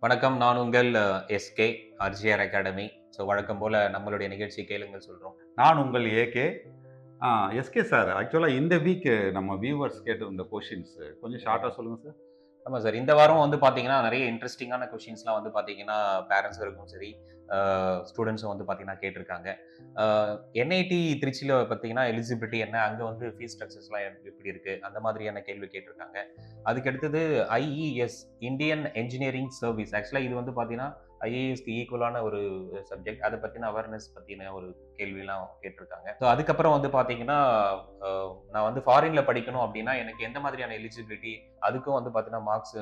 வணக்கம். நான் உங்கள் எஸ்கே ஆர்ஜிஆர் அகாடமி. ஸோ வழக்கம் போல நம்மளுடைய நிகழ்ச்சி கேளுங்கள் சொல்றோம். நான் உங்கள் ஏகே. ஆ எஸ்கே சார், ஆக்சுவலா இந்த வீக் நம்ம வியூவர்ஸ் கேட்டிருந்த கொஸ்டின்ஸ் கொஞ்சம் ஷார்ட்டா சொல்லுங்க சார். ஆமா சார். இந்த வாரம் வந்து பார்த்தீங்கன்னா, நெறைய இன்ட்ரஸ்டிங்கான கொஸ்டின்ஸ்லாம் வந்து பார்த்தீங்கன்னா, பேரண்ட்ஸ்களுக்கும் சரி, அ ஸ்டூடண்ட்ஸும் வந்து பார்த்தீங்கன்னா கேட்டிருக்காங்க. அ என்ஐடி திருச்சியில பார்த்தீங்கன்னா, எலிஜிபிலிட்டி என்ன? அங்க வந்து ஃபீஸ் ஸ்ட்ரக்சர்ஸ்லாம் எப்படி இருக்கு? அந்த மாதிரியான கேள்வி கேட்டிருக்காங்க. அதுக்கு அடுத்தது ஐஇஎஸ் இந்தியன் என்ஜினியரிங் சர்வீஸ். ஆக்சுவலா இது வந்து பார்த்தீங்கன்னா, ஐஏஎஸ்க்கு ஈக்குவலான ஒரு சப்ஜெக்ட். அத பத்தின அவேர்னஸ் பத்தின ஒரு கேள்விலாம் கேட்டிருக்காங்க. ஸோ அதுக்கப்புறம் வந்து பார்த்தீங்கன்னா, அ நான் வந்து ஃபாரின்ல படிக்கணும் அப்டின்னா, எனக்கு எந்த மாதிரியான எலிஜிபிலிட்டி அதுக்கும் வந்து பார்த்தீங்கன்னா, மார்க்ஸ்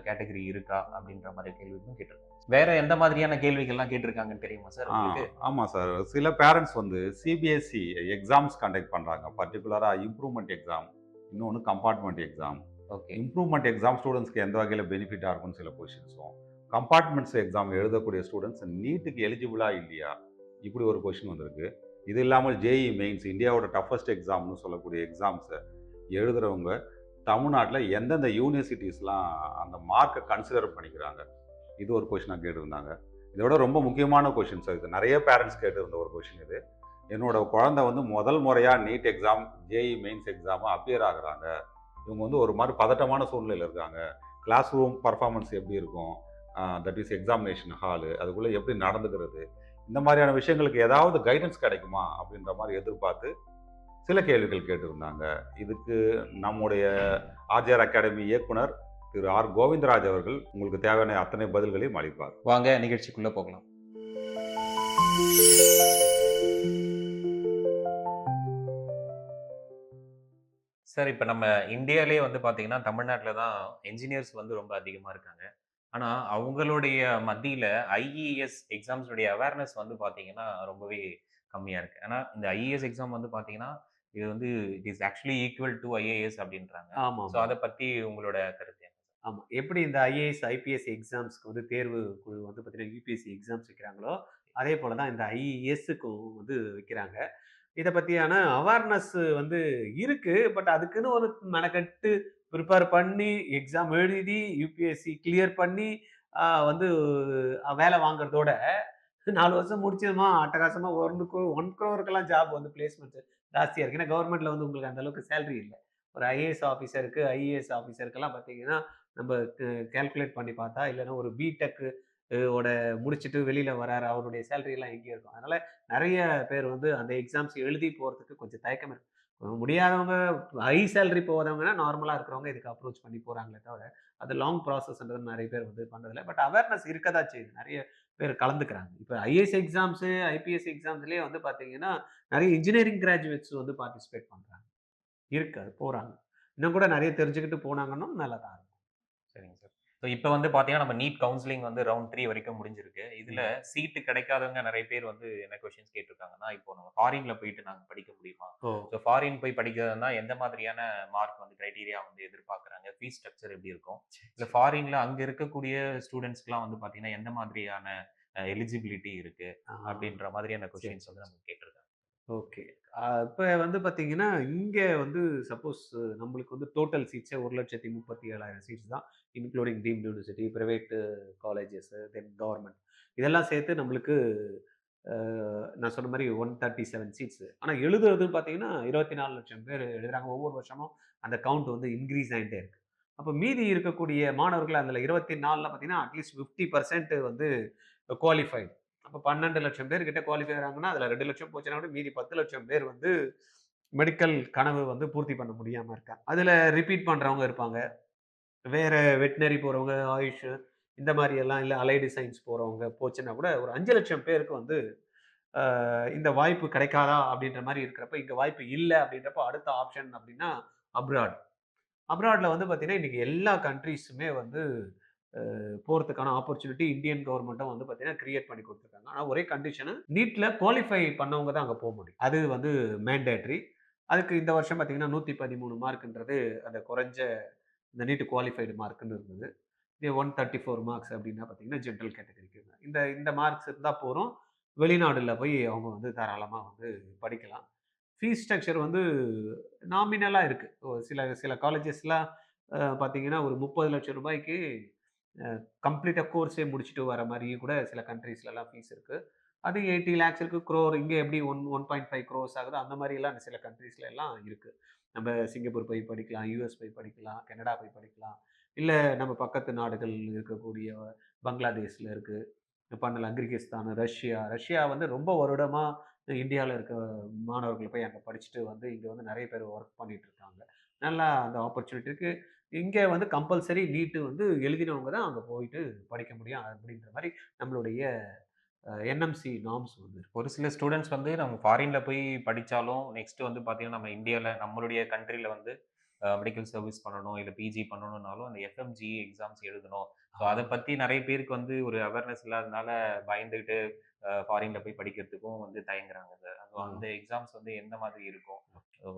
கேட்டகரி இருக்கா? அப்படின்ற மாரி கேள்விகளும் கேட்டிருக்காங்க. வேற எந்த மாதிரியான கேள்விகள்லாம் கேட்டிருக்காங்கன்னு தெரியுமா சார் ஆ உங்களுக்கு? ஆமா சார். சில பேரண்ட்ஸ் வந்து சிபிஎஸ்இ எக்ஸாம்ஸ் கண்டக்ட் பண்றாங்க. பர்ட்டிகுலரா இம்ப்ரூவ்மென்ட் எக்ஸாம், இன்னொன்னு compartment exam. Okay. Improvement exam ஸ்டூடண்ட்ஸ்க்கு எந்த வகையில பெனிஃபிட்டா இருக்கும்னு சில கொஸ்டின்ஸும், கம்பார்ட்மெண்ட்ஸ் எக்ஸாம் எழுதக்கூடிய ஸ்டூடண்ட்ஸ் நீட்டுக்கு எலிஜிபிளா இல்லையா? இப்படி ஒரு கொஸ்டின் வந்திருக்கு. இது இல்லாமல் ஜேஇ மெயின்ஸ் இந்தியாவோட டஃபஸ்ட் எக்ஸாம்னு சொல்லக்கூடிய எக்ஸாம்ஸ எழுதுறவங்க தமிழ்நாட்டுல எந்தெந்த யூனிவர்சிட்டீஸ்லாம் அந்த மார்க்க கன்சிடர் பண்ணிக்கிறாங்க? இது ஒரு கொஸ்டினா கேட்டிருந்தாங்க. இத விட ரொம்ப முக்கியமான கொஸ்டின் சார் இது. நெறைய பேரண்ட்ஸ் கேட்டிருந்த ஒரு கொஸ்டின் இது. என்னோட குழந்தை வந்து முதல் முறையா NEET exam, JEE mains exam appear ஆகுறாங்க. இவங்க வந்து ஒரு மாரி பதட்டமான சூழ்நிலையில இருக்காங்க. கிளாஸ் ரூம் பெர்ஃபார்மன்ஸ் எப்படி இருக்கும்? That is examination hall. அதுக்குள்ள எப்படி நடந்துக்கிறது? இந்த மாரியான விஷயங்களுக்கு ஏதாவது கைடன்ஸ் கிடைக்குமா? அப்படின்ற மாரி எதிர்பார்த்து சில கேள்விகள் கேட்டிருந்தாங்க. இதுக்கு நம்முடைய ஆர்ஜிஆர் அகாடமி இயக்குனர் திரு ஆர். கோவிந்தராஜ் அவர்கள் உங்களுக்கு தேவையான அத்தனை பதில்களையும் அளிப்பார். வாங்க நிகழ்ச்சிக்குள்ள போகலாம். சார் இப்ப நம்ம இந்தியாலயே வந்து பார்த்தீங்கன்னா, தமிழ்நாட்ல தான் என்ஜினியர்ஸ் வந்து ரொம்ப அதிகமா இருக்காங்க. ஆனா, அவங்களுடைய மத்தியில ஐஇஎஸ் எக்ஸாம்ஸுடைய அவேர்னஸ் வந்து பார்த்தீங்கன்னா, ரொம்பவே கம்மியா இருக்கு. ஆனா, இந்த ஐஏஎஸ் எக்ஸாம் வந்து பார்த்தீங்கன்னா, இது வந்து it is actually equal to IAS அப்படின்றாங்க. ஸோ, ஆமாமா. அத பத்தி உங்களோட கருத்து என்ன? ஆமா. எப்படி இந்த ஐஏஎஸ், ஐபிஎஸ் எக்ஸாம்ஸ்க்கு வந்து தேர்வு குழு வந்து பார்த்தீங்கன்னா, யுபிஎஸ்சி எக்ஸாம்ஸ் வைக்கிறாங்களோ, அதே போல தான் இந்த ஐஏஎஸ்ஸுக்கும் வந்து வைக்கிறாங்க. இத பத்தியான அவேர்னஸ் வந்து இருக்கு. பட் அதுக்குன்னு ஒரு மெனக்கெட்டு ப்ரிப்பேர் பண்ணி, எக்ஸாம் எழுதி, யுபிஎஸ்சி கிளியர் பண்ணி, வந்து வேலை வாங்குறதோட 4 வருஷம் முடிச்சதுமா, அட்டகாசமா 1 crore ஜாப் வந்து பிளேஸ்மென்ட் ஜாஸ்தியா இருக்கு. ஏன்னா கவர்மெண்ட்ல வந்து உங்களுக்கு அந்த அளவுக்கு சேலரி இல்ல. ஒரு ஐஏஎஸ் ஆஃபீசருக்கு, ஐஏஎஸ் ஆஃபீசருக்கெல்லாம் பார்த்தீங்கன்னா, நம்ம கால்குலேட் பண்ணி பார்த்தா, இல்லன்னா ஒரு பிடெக் ஓட முடிச்சுட்டு வெளியில வராரு. அவருடைய சேலரி எல்லாம் எங்கேயோ இருக்கும். அதனால நெறைய பேர் வந்து அந்த எக்ஸாம்ஸ் எழுதி போறதுக்கு கொஞ்சம் தயக்கம் இருக்கு. முடியாதவங்க ஹை சேலரி போகாதவங்கன்னா, நார்மலா இருக்கிறவங்க இதுக்கு அப்ரோச் பண்ணி போறாங்களே தவிர, அது லாங் ப்ராசஸ்ன்றது நெறைய பேர் வந்து பண்றதில்ல. பட் அவேர்னஸ் இருக்க தான் செய்யுது. நெறைய பேர் கலந்துக்கிறாங்க. இப்ப ஐஏஎஸ் எக்ஸாம்ஸ், ஐபிஎஸ் எக்ஸாம்ஸ்லயே வந்து பார்த்தீங்கன்னா, நெறைய இன்ஜினியரிங் கிராஜுவேட்ஸ் வந்து பார்ட்டிசிபேட் பண்றாங்க. இருக்கு. அது போறாங்க. இன்னும் கூட நெறைய தெரிஞ்சுக்கிட்டு போனாங்கன்னா நல்லா தான் இருக்கும். சரிங்க சார். ஸோ, இப்ப வந்து பார்த்தீங்கன்னா, நம்ம நீட் கவுன்சிலிங் வந்து ரவுண்ட் 3 வரைக்கும் முடிஞ்சிருக்கு. இதுல ம். சீட்டு கிடைக்காதவங்க நெறைய பேர் வந்து என்ன கொஸ்டின்ஸ் கேட்டிருக்காங்கன்னா, இப்போ நம்ம ஃபாரின்ல போயிட்டு நாங்க படிக்க முடியுமா? ஓ! ஸோ, ஃபாரின் போய் படிக்கிறதுனா எந்த மாதிரியான மார்க் வந்து கிரைட்டீரியா வந்து எதிர்பார்க்குறாங்க? ஃபீஸ் ஸ்ட்ரக்சர் எப்படி இருக்கும்? சரி, இல்ல சரி. ஃபாரின்ல அங்க இருக்கக்கூடிய ஸ்டூடண்ட்ஸ்க்குலாம் வந்து பார்த்தீங்கன்னா, எந்த மாதிரியான எலிஜிபிலிட்டி இருக்கு? ஆ. அப்படின்ற மாதிரியான சரி, கொஸ்டின்ஸ் சரி, வந்து சரி. நமக்கு கேட்டிருக்காங்க. ஓகே. இப்ப வந்து பார்த்தீங்கன்னா, இங்க வந்து சப்போஸ் நம்மளுக்கு வந்து டோட்டல் சீட்ஸே 1,37,000 சீட்ஸ் தான். Including deemed university, private colleges, then government. இதெல்லாம் சேர்த்து நம்மளுக்கு அ நான் சொன்ன மாரி 137 சீட்ஸ். ஆனா எழுதுறதுன்னு பார்த்தீங்கன்னா, 24,00,000 பேர் எழுதுறாங்க. ஒவ்வொரு வருஷமும் அந்த கவுண்ட் வந்து இன்கிரீஸ் ஆயிட்டே இருக்கு. அப்ப மீதி இருக்கக்கூடிய மாணவர்கள் அதுல 24ல பார்த்தீங்கன்னா, அட்லீஸ்ட் 50% வந்து குவாலிஃபைட். அப்ப 12,00,000 பேர் கிட்ட குவாலிஃபை ஆகுறாங்கன்னா, அதுல 2,00,000 போச்சுன்னா கூட மீதி 10,00,000 பேர் வந்து மெடிக்கல் கனவு வந்து பூர்த்தி பண்ண முடியாம இருக்காங்க. அதுல ரிப்பீட் பண்றவங்க இருப்பாங்க. வேற வெட்னரி போறவங்க, ஆயுஷ் இந்த மாரி எல்லாம் இல்ல அலைடு சயன்ஸ் போறவங்க போச்சுன்னா கூட ஒரு 5,00,000 பேருக்கு வந்து அ இந்த வாய்ப்பு கிடைக்காதா? அப்படின்ற மாரி இருக்கிறப்ப, இங்க வாய்ப்பு இல்ல அப்படின்றப்ப அடுத்த ஆப்ஷன் அப்படின்னா அப்ராட். அப்ராட்ல வந்து பார்த்தீங்கன்னா, இன்னைக்கு எல்லா கண்ட்ரீஸுமே வந்து போறதுக்கான ஆப்பர்ச்சுனிட்டி இந்தியன் கவர்மெண்ட்டும் வந்து பார்த்தீங்கன்னா, கிரியேட் பண்ணி குடுத்துருக்காங்க. ஆனா ஒரே கண்டிஷனு நீட்ல குவாலிஃபை பண்ணவங்க தான் அங்க முடியும். அது வந்து மேண்டேட்டரி. அதுக்கு இந்த வருஷம் பார்த்தீங்கன்னா, 113 மார்க்ன்றது அந்த குறைஞ்ச இந்த நீட் குவாலிஃபைடு மார்க்ன்னு இருந்தது. இது 134 மார்க்ஸ் அப்டின்னா பார்த்தீங்கன்னா, ஜெனரல் கேட்டகரிக்கு. இந்த இந்த மார்க்ஸ் இருந்தா போதும். வெளிநாடுல போய் அவங்க வந்து தாராளமா வந்து படிக்கலாம். ஃபீஸ் ஸ்ட்ரக்சர் வந்து நாமினலா இருக்கு. சில சில காலேஜஸ்லாம் பார்த்தீங்கன்னா, ஒரு ரூ. 30,00,000 கம்ப்ளீட்டா கோர்ஸே முடிச்சுட்டு வர மாரி கூட சில கண்ட்ரீஸ்லலாம் ஃபீஸ் இருக்கு. அது 80 லேக்ஸ் இருக்கு. குரோர் இங்க எப்படி 1.5 குரோர்ஸ் ஆகுதோ அந்த மாரிலாம் சில கண்ட்ரீஸ்ல எல்லாம் இருக்கு. நம்ம சிங்கப்பூர் போய் படிக்கலாம், யுஎஸ் போய் படிக்கலாம், கனடா போய் படிக்கலாம். இல்ல நம்ம பக்கத்து நாடுகள் இருக்கக்கூடிய பங்களாதேஷ்ல இருக்கு. பண்ணலாம். Kyrgyzstan, Russia. ரஷ்யா வந்து ரொம்ப வருடமா இந்தியால இருக்க மாணவர்கள் போய் அங்க படிச்சுட்டு வந்து இங்க வந்து நெறைய பேர் வொர்க் பண்ணிட்டு இருக்காங்க. நல்லா அந்த ஆப்பர்ச்சுனிட்டி இருக்கு. இங்க வந்து கம்பல்சரி நீட் வந்து எழுதினவங்க தான் அங்க போயிட்டு படிக்க முடியும். அப்படின்ற மாரி நம்மளுடைய என்எம்சி நார்ம்ஸ் வந்து இருக்கு. ஒரு சில ஸ்டூடண்ட்ஸ் வந்து நம்ம ஃபாரின்ல போய் படிச்சாலும், நெக்ஸ்ட் வந்து பார்த்தீங்கன்னா, நம்ம இந்தியால நம்மளுடைய கண்ட்ரில வந்து மெடிக்கல் சர்வீஸ் பண்ணணும், இல்ல பிஜி பண்ணணும்னாலும் அந்த எஃப்எம்ஜிஇ எக்ஸாம்ஸ் எழுதணும். ஸோ அத ஆ. பத்தி நெறைய பேருக்கு வந்து ஒரு அவேர்னஸ் இல்லாதனால பயந்துகிட்டு ஃபாரின்ல போய் படிக்கிறதுக்கும் வந்து தயங்குறாங்க சார். அது ஆ. அந்த எக்ஸாம்ஸ் வந்து எந்த மாதிரி இருக்கும்? ஓ!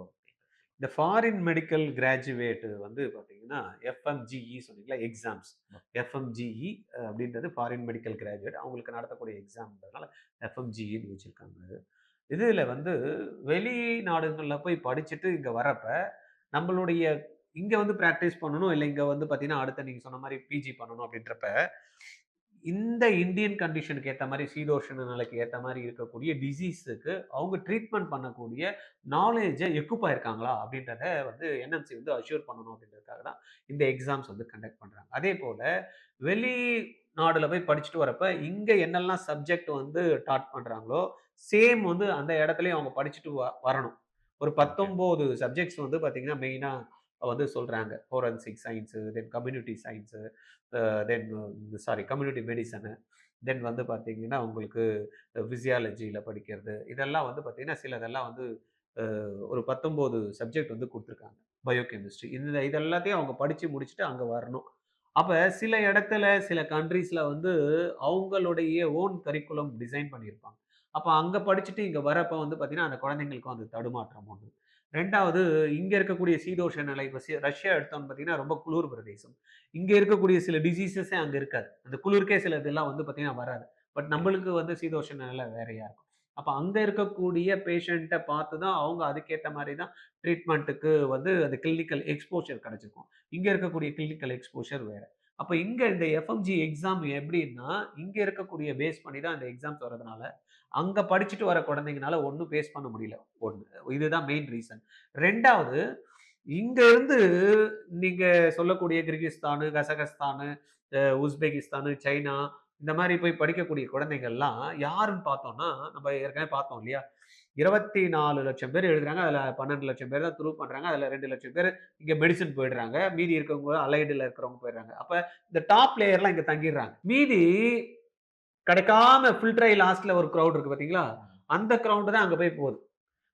இந்த ஃபாரின் மெடிக்கல் கிராஜுவேட் வந்து பார்த்தீங்கன்னா, எஃப்எம்ஜிஇ சொன்னீங்கல்ல எக்ஸாம்ஸ். எஃப்எம்ஜிஇ அப்படின்றது ஃபாரின் மெடிக்கல் கிராஜுவேட். அவங்களுக்கு நடத்தக்கூடிய எக்ஸாம்ன்றதுனால எஃப்எம்ஜிஇன்னு வச்சிருக்காங்க. இதுல வந்து வெளிநாடுகள்ல போய் படிச்சுட்டு இங்க வரப்ப, நம்மளுடைய இங்க வந்து பிராக்டிஸ் பண்ணணும். இல்ல இங்க வந்து பார்த்தீங்கன்னா, அடுத்து நீங்க சொன்ன மாரி பிஜி பண்ணணும் அப்படின்றப்ப, இந்த இந்தியன் கண்டிஷனுக்கு ஏத்த மாரி சீதோஷண நிலைக்கு ஏத்த மாரி இருக்கக்கூடிய டிசீஸுக்கு அவங்க ட்ரீட்மெண்ட் பண்ணக்கூடிய நாலேட்ஜ எக்விப் ஆயிருக்காங்களா? அப்படின்றத வந்து என்எம்சி வந்து அஷ்யூர் பண்ணணும் அப்படின்றதுக்காக தான் இந்த எக்ஸாம்ஸ் வந்து கண்டக்ட் பண்றாங்க. அதேபோல வெளிநாடுல போய் படிச்சுட்டு வரப்ப, இங்க என்னெல்லாம் சப்ஜெக்ட் வந்து டாட் பண்றாங்களோ, சேம் வந்து அந்த இடத்துலயும் அவங்க படிச்சுட்டு வரணும். ஒரு ஓகே. 19 சப்ஜெக்ட்ஸ் வந்து பார்த்தீங்கன்னா, மெயினா வந்து சொல்றாங்க. Forensic science, then community science, then community medicine, then வந்து பார்த்தீங்கன்னா, உங்களுக்கு பிசியாலஜியில படிக்கிறது. இதெல்லாம் வந்து பார்த்தீங்கன்னா, சிலதெல்லாம் வந்து ஒரு 19 சப்ஜெக்ட் வந்து குடுத்துருக்காங்க. Bio chemistry. இது எல்லாத்தையும் அவங்க படிச்சு முடிச்சுட்டு அங்க வரணும். அப்ப சில இடத்துல, சில கண்ட்ரீஸ்ல வந்து அவங்களுடைய ஓன் கரிக்குலம் டிசைன் பண்ணியிருப்பாங்க. அப்ப அங்க படிச்சுட்டு இங்க வரப்ப வந்து பார்த்தீங்கன்னா, அந்த குழந்தைங்களுக்கு வந்து தடுமாற்றம் ஒண்ணு. 2வது இங்க இருக்கக்கூடிய சீதோஷ நிலை இப்ப ரஷ்யா எடுத்தோம்னு பார்த்தீங்கன்னா, ரொம்ப குளிர் பிரதேசம். இங்க இருக்கக்கூடிய சில டிசீஸஸே அங்க இருக்காது. அந்த குளிருக்கே சில இதெல்லாம் வந்து பார்த்தீங்கன்னா வராது. பட் நம்மளுக்கு வந்து சீதோஷ நிலை வேறையா இருக்கும். அப்ப அங்க இருக்கக்கூடிய பேஷண்ட்ட பார்த்து தான் அவங்க அதுக்கேத்த மாரி தான் ட்ரீட்மெண்ட்டுக்கு வந்து அந்த கிளினிக்கல் எக்ஸ்போஷர் கிடைச்சிருக்கும். இங்க இருக்கக்கூடிய கிளினிக்கல் எக்ஸ்போஷர் வேற. அப்ப இங்க இந்த எஃப்எம்ஜி எக்ஸாம் எப்படின்னா, இங்க இருக்கக்கூடிய பேஸ் பண்ணி தான் இந்த எக்ஸாம்ஸ் வரதுனால, அங்க படிச்சுட்டு வர குழந்தைங்கனால ஒண்ணும் பேஸ் பண்ண முடியல. 1 இதுதான் மெயின் ரீசன். 2வது இங்க இருந்து நீங்க சொல்லக்கூடிய கிர்கிஸ்தானு, கசகஸ்தானு, உஸ்பெகிஸ்தானு, சைனா இந்த மாரி போய் படிக்கக்கூடிய குழந்தைகள்லாம் யாருன்னு பார்த்தோம்னா, நம்ம ஏற்கனவே பார்த்தோம் இல்லையா? 24,00,000 பேர் எழுதுறாங்க. அதுல 12,00,000 பேர் தான் த்ரூ பண்றாங்க. அதுல 2,00,000 பேர் இங்க மெடிசின் போயிடுறாங்க. மீதி இருக்கவங்க அலைடுல இருக்கிறவங்க போயிடுறாங்க. அப்ப இந்த டாப் லேயர்லாம் இங்க தங்கிடுறாங்க. மீதி கிடைக்காம ஃபில்டர் ஆயி லாஸ்ட்ல ஒரு கிரவுட் இருக்கு பார்த்தீங்களா? அந்த கிரவுட் தான் அங்க போய் போகுது.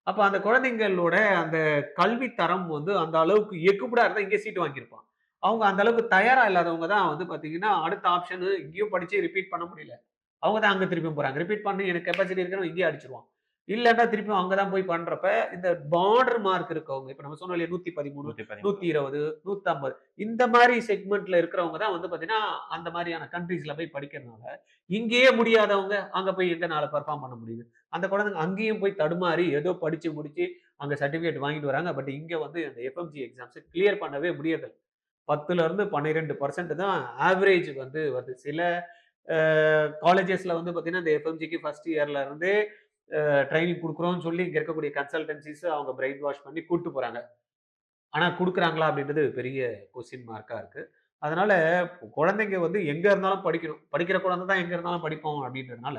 அப்ப அந்த குழந்தைங்களோட அந்த கல்வி தரம் வந்து அந்த அளவுக்கு எக்குப்டா இருந்தா இங்கே சீட் வாங்கியிருப்பான். அவங்க அந்த அளவுக்கு தயாரா இல்லாதவங்க தான் வந்து பார்த்தீங்கன்னா, அடுத்த ஆப்ஷன் இங்கேயும் படிச்சு ரிப்பீட் பண்ண முடியல. அவங்க தான் அங்க திருப்பியும் போறாங்க. ரிப்பீட் பண்ணி எனக்கு கெப்பாசிட்டி இருக்குன்னு இங்கேயே அடிச்சுருவான். இல்லன்னா திருப்பியும் அங்க தான் போய் பண்றப்ப, இந்த பார்டர் மார்க் இருக்கவங்க, இப்ப நம்ம சொன்னோம் இல்லையா 113, 113. 120, 150 இந்த மாரி செக்மென்ட்ல இருக்கிறவங்க தான் வந்து பார்த்தீங்கன்னா, அந்த மாரியான கண்ட்ரீஸ்ல போய் படிக்கிறதுனால, இங்கேயே முடியாதவங்க அங்க போய் எங்கனால பெர்ஃபார்ம் பண்ண முடியுது? அந்த குழந்தைங்க அங்கேயும் போய் தடுமாறி ஏதோ படிச்சு முடிச்சு அங்க சர்டிபிகேட் வாங்கிட்டு வராங்க. பட் இங்க வந்து அந்த எஃப்எம்ஜி எக்ஸாம்ஸ் கிளியர் பண்ணவே முடியறதில்ல. 10ல இருந்து 12% தான் ஆவரேஜ் வந்து வருது. சில அ காலேஜஸ்ல வந்து பார்த்தீங்கன்னா, இந்த எஃப்எம்ஜிக்கு ஃபர்ஸ்ட் இயர்ல இருந்தே ட்ரெய்னிங் குடுக்குறோம்னு சொல்லி இங்க இருக்கக்கூடிய கன்சல்டன்சிஸ் அவங்க பிரெயின் வாஷ் பண்ணி கூட்டு போறாங்க. ஆனா குடுக்குறாங்களா அப்படின்றது பெரிய கொஸ்டின் மார்க்கா இருக்கு. அதனால குழந்தைங்க வந்து எங்க இருந்தாலும் படிக்கணும். படிக்கிற குழந்தை தான் எங்க இருந்தாலும் படிப்போம் அப்படின்றதுனால,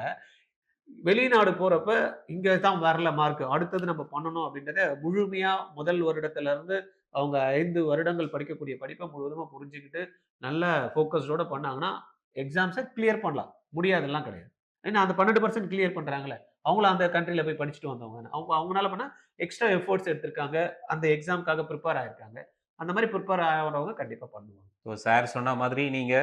வெளிநாடு போறப்ப இங்க தான் வரல மார்க். அடுத்தது நம்ம பண்ணணும் அப்படின்றத முழுமையா முதல் வருடத்துல இருந்து அவங்க 5 வருடங்கள் படிக்கக்கூடிய படிப்ப முழுவதுமா புரிஞ்சுகிட்டு, நல்ல ஃபோக்கஸ்டோட பண்ணாங்கன்னா, எக்ஸாம்ஸ கிளியர் பண்ணலாம். முடியாதுல்லாம் கிடையாது. ஏன்னா அந்த 12% கிளியர் பண்றாங்கல்ல. அவங்களும் அந்த கண்ட்ரில போய் படிச்சுட்டு வந்தவங்க தானே. அவங்க அவங்கனால பண்ணா எக்ஸ்ட்ரா எஃபோர்ட்ஸ் எடுத்திருக்காங்க. அந்த எக்ஸாம்க்காக பிரிப்பேர் ஆயிருக்காங்க. அந்த மாரி பிரிப்பேர் ஆகுறவங்க கண்டிப்பா பண்ணுவாங்க. ஸோ சார் சொன்ன மாதிரி நீங்க